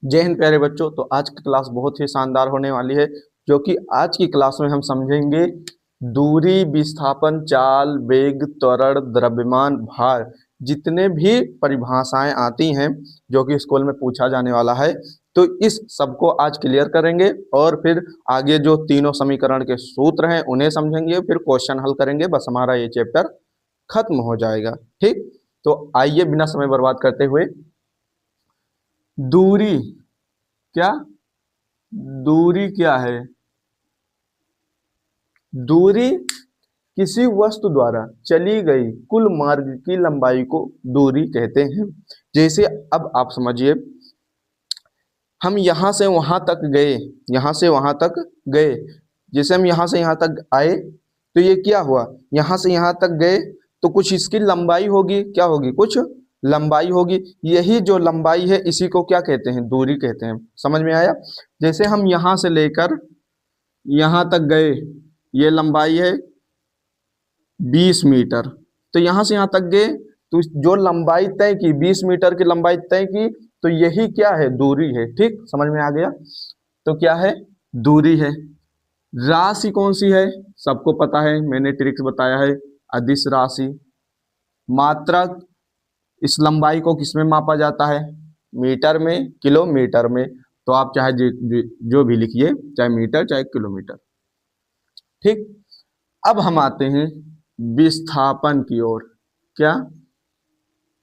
जय हिंद प्यारे बच्चों। तो आज की क्लास बहुत ही शानदार होने वाली है, जो कि आज की क्लास में हम समझेंगे दूरी, विस्थापन, चाल, वेग, त्वरण, द्रव्यमान, भार, जितने भी परिभाषाएं आती हैं जो कि स्कूल में पूछा जाने वाला है, तो इस सबको आज क्लियर करेंगे और फिर आगे जो तीनों समीकरण के सूत्र हैं उन्हें समझेंगे, फिर क्वेश्चन हल करेंगे। बस हमारा ये चैप्टर खत्म हो जाएगा। ठीक, तो आइए बिना समय बर्बाद करते हुए दूरी क्या दूरी क्या है? दूरी किसी वस्तु द्वारा चली गई कुल मार्ग की लंबाई को दूरी कहते हैं। जैसे अब आप समझिए, हम यहां से वहां तक गए, यहां से वहां तक गए। जैसे हम यहां से यहां तक आए, तो ये क्या हुआ, यहां से यहां तक गए तो कुछ इसकी लंबाई होगी। क्या होगी? कुछ लंबाई होगी। यही जो लंबाई है इसी को क्या कहते हैं? दूरी कहते हैं। समझ में आया? जैसे हम यहां से लेकर यहां तक गए, ये लंबाई है 20 मीटर। तो यहां से यहां तक गए तो जो लंबाई तय की, 20 मीटर की लंबाई तय की, तो यही क्या है? दूरी है। ठीक, समझ में आ गया? तो क्या है? दूरी है। राशि कौन सी है? सबको पता है, मैंने ट्रिक्स बताया है। अदिश राशि। मात्रक, इस लंबाई को किसमें मापा जाता है? मीटर में, किलोमीटर में। तो आप चाहे जो भी लिखिए, चाहे मीटर चाहे किलोमीटर। ठीक, अब हम आते हैं विस्थापन की ओर। क्या?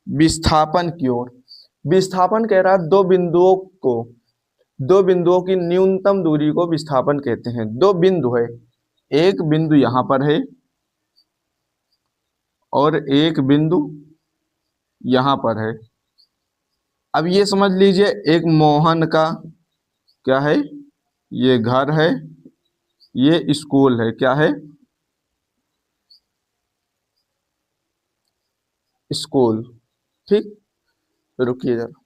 विस्थापन की ओर। विस्थापन कह रहा है दो बिंदुओं की न्यूनतम दूरी को विस्थापन कहते हैं। दो बिंदु है, एक बिंदु यहां पर है और एक बिंदु यहां पर है। अब ये समझ लीजिए, एक मोहन का क्या है, ये घर है, ये स्कूल है। क्या है? स्कूल। ठीक, रुकिए जरा।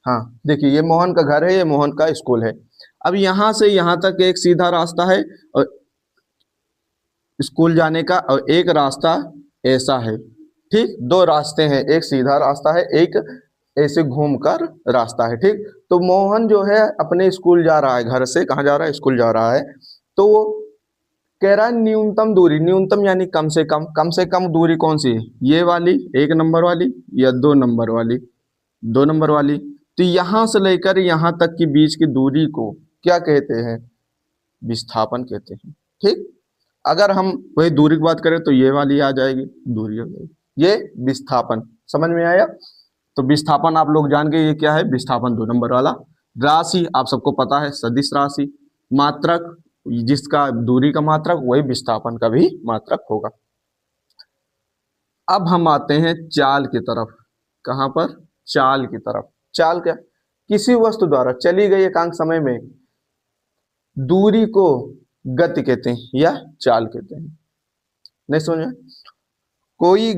हाँ, देखिए, ये मोहन का घर है, ये मोहन का स्कूल है। अब यहां से यहां तक एक सीधा रास्ता है और स्कूल जाने का, और एक रास्ता ऐसा है। ठीक, दो रास्ते हैं, एक सीधा रास्ता है, एक ऐसे घूमकर रास्ता है। ठीक, तो मोहन जो है अपने स्कूल जा रहा है, घर से कहाँ जा रहा है? स्कूल जा रहा है। तो वो कह रहा है न्यूनतम दूरी, न्यूनतम यानी कम से कम दूरी कौन सी है? ये वाली, 1 नंबर वाली, या 2 नंबर वाली? 2 नंबर वाली। तो यहां से लेकर यहां तक की बीच की दूरी को क्या कहते हैं? विस्थापन कहते हैं। ठीक, अगर हम वही दूरी की बात करें तो ये वाली आ जाएगी, दूरी हो जाएगी, ये विस्थापन। समझ में आया? तो विस्थापन आप लोग जान गए, ये क्या है? विस्थापन 2 नंबर वाला। राशि आप सबको पता है, सदिश राशि। मात्रक, जिसका दूरी का मात्रक, वही विस्थापन का भी मात्रक होगा। अब हम आते हैं चाल की तरफ। कहां पर? चाल की तरफ। चाल क्या? किसी वस्तु द्वारा चली गई एकांक समय में दूरी को गति कहते हैं या चाल कहते हैं। नहीं समझ में? कोई,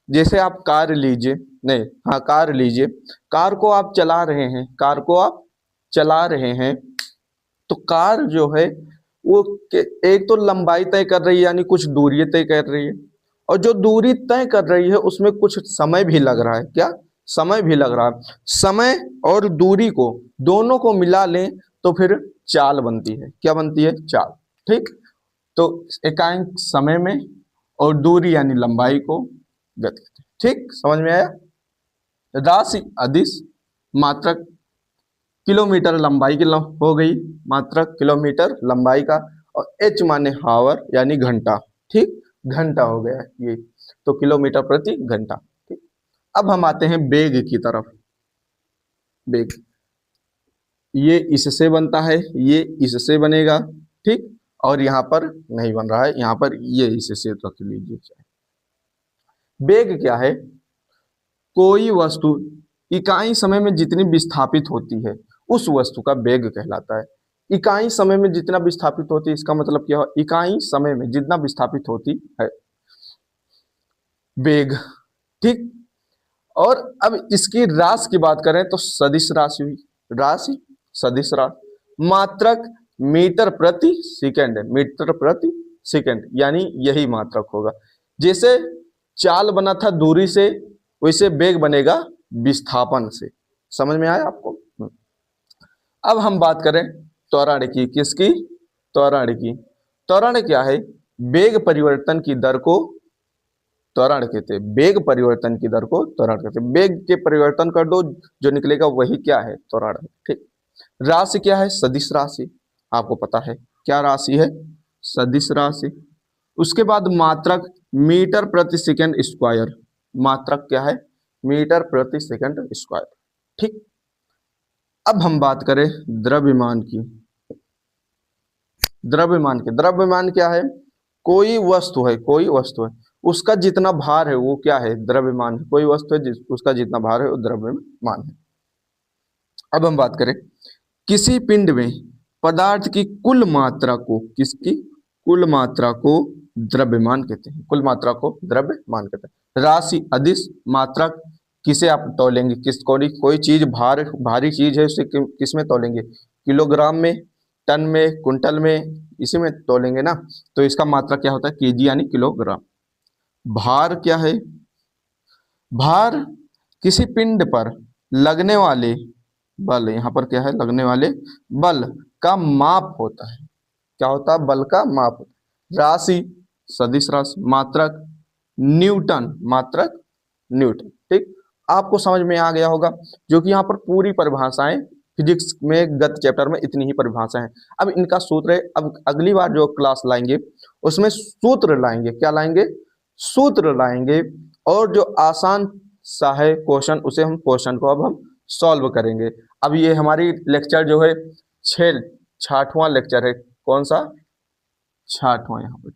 जैसे आप कार लीजिए, नहीं, हाँ, कार लीजिए। कार को आप चला रहे हैं, कार को आप चला रहे हैं, तो कार जो है वो एक तो लंबाई तय कर रही है, यानी कुछ दूरी तय कर रही है, और जो दूरी तय कर रही है उसमें कुछ समय भी लग रहा है। क्या? समय भी लग रहा है। समय और दूरी को दोनों को मिला लें तो फिर चाल बनती है। क्या बनती है? चाल। ठीक, तो एकांक समय में और दूरी यानी लंबाई को गति। ठीक, समझ में आया? राशि अदिश, मात्रक किलोमीटर लंबाई की हो गई, मात्रक किलोमीटर लंबाई का, और एच माने हावर यानी घंटा। ठीक, घंटा हो गया ये, तो किलोमीटर प्रति घंटा। ठीक, अब हम आते हैं वेग की तरफ। वेग, ये इससे बनता है, ये इससे बनेगा। ठीक, और यहाँ पर नहीं बन रहा है, यहाँ पर ये इससे रख लीजिए। वेग क्या है? कोई वस्तु इकाई समय में जितनी विस्थापित होती है उस वस्तु का वेग कहलाता है। इकाई समय में जितना विस्थापित होती है, इसका मतलब क्या है? इकाई समय में जितना विस्थापित होती है, वेग। ठीक, और अब इसकी राशि की बात करें तो सदिश राशि हुई। राशि, सदिश राशि। मात्रक मीटर प्रति सेकंड है, मीटर प्रति सेकंड, यानी यही मात्रक होगा। जैसे चाल बना था दूरी से, वैसे वेग बनेगा विस्थापन से। समझ में आया आपको? अब हम बात करें त्वरण की। किसकी? त्वरण की। त्वरण क्या है? वेग परिवर्तन की दर को त्वरण कहते हैं। वेग परिवर्तन की दर को त्वरण कहते हैं। वेग के परिवर्तन कर दो, जो निकलेगा वही क्या है? त्वरण है। ठीक। राशि क्या है? सदिश राशि। आपको पता है क्या राशि है? सदिश राशि। उसके बाद मात्रक मीटर प्रति सेकंड स्क्वायर। मात्रक क्या है? मीटर प्रति सेकंड स्क्वायर। ठीक। अब हम बात करें द्रव्यमान की। द्रव्यमान क्या है? कोई वस्तु है, कोई वस्तु है, उसका जितना भार है वो क्या है? द्रव्यमान है। कोई वस्तु है उसका जितना भार है वो द्रव्यमान है। अब हम बात करें किसी पिंड में पदार्थ की कुल मात्रा को, किसकी? कुल मात्रा को द्रव्यमान कहते हैं। कुल मात्रा को द्रव्यमान कहते हैं। राशि अदिश मात्रक किसे आप तौलेंगे? कोई चीज भारी चीज है उसे किस में तौलेंगे? किलोग्राम में, टन में, कुंटल में, इसी में तौलेंगे ना। तो इसका मात्रा क्या होता है? केजी यानी किलोग्राम। भार क्या है? भार किसी पिंड पर लगने वाले बल, यहाँ पर क्या है? लगने वाले बल का माप होता है। क्या होता है? बल का माप। राशि सदिश राशि। मात्रक न्यूटन, मात्रक न्यूटन। ठीक। आपको समझ में आ गया होगा, जो कि यहाँ पर पूरी परिभाषाएं फिजिक्स में गत चैप्टर में इतनी ही परिभाषाएं हैं। अब इनका सूत्र है। अब अगली बार जो क्लास लाएंगे उसमें सूत्र लाएंगे। क्या लाएंगे? सूत्र लाएंगे। और जो आसान सा है क्वेश्चन, उसे हम क्वेश्चन को अब हम सॉल्व करेंगे। अब ये हमारी लेक्चर जो है 6वां लेक्चर है। कौन सा? 6वां। यहाँ पर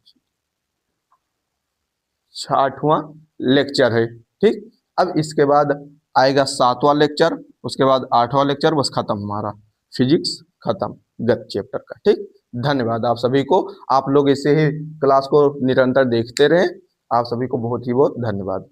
6वां लेक्चर है। ठीक। अब इसके बाद आएगा 7वां लेक्चर, उसके बाद 8वां लेक्चर, बस खत्म हमारा फिजिक्स, खत्म गत चैप्टर का। ठीक। धन्यवाद आप सभी को। आप लोग ऐसे ही क्लास को निरंतर देखते रहें। आप सभी को बहुत ही बहुत धन्यवाद।